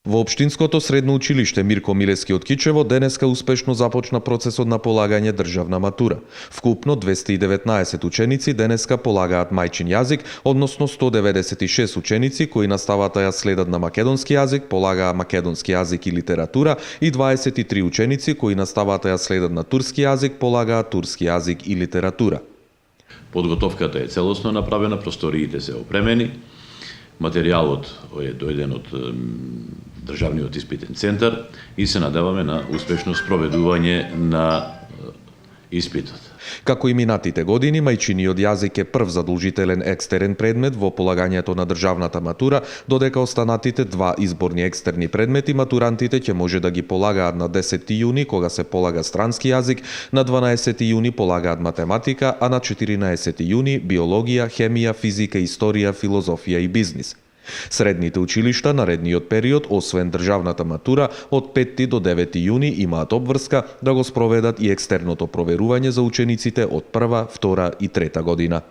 Во Општинското средно училиште Мирко Милевски од Кичево денеска успешно започна процесот на полагање државна матура. Вкупно 219 ученици денеска полагаат мајчин јазик, односно 196 ученици кои наставата ја следат на македонски јазик полагаа македонски јазик и литература и 23 ученици кои наставата ја следат на турски јазик полагаат турски јазик и литература. Подготовката е целосно направена, просториите се опремени, материјалот е дојден од Државниот испитен центар и се надеваме на успешно спроведување на испитот. Како и минатите години, мајчиниот јазик е прв задолжителен екстерен предмет во полагањето на државната матура, додека останатите два изборни екстерни предмети матурантите ќе може да ги полагаат на 10 јуни кога се полага странски јазик, на 12 јуни полагаат математика, а на 14 јуни биологија, хемија, физика, историја, филозофија и бизнис. Средните училишта наредниот период, освен државната матура, од 5 до 9 јуни имаат обврска да го спроведат и екстерното проверување за учениците од прва, втора и трета година.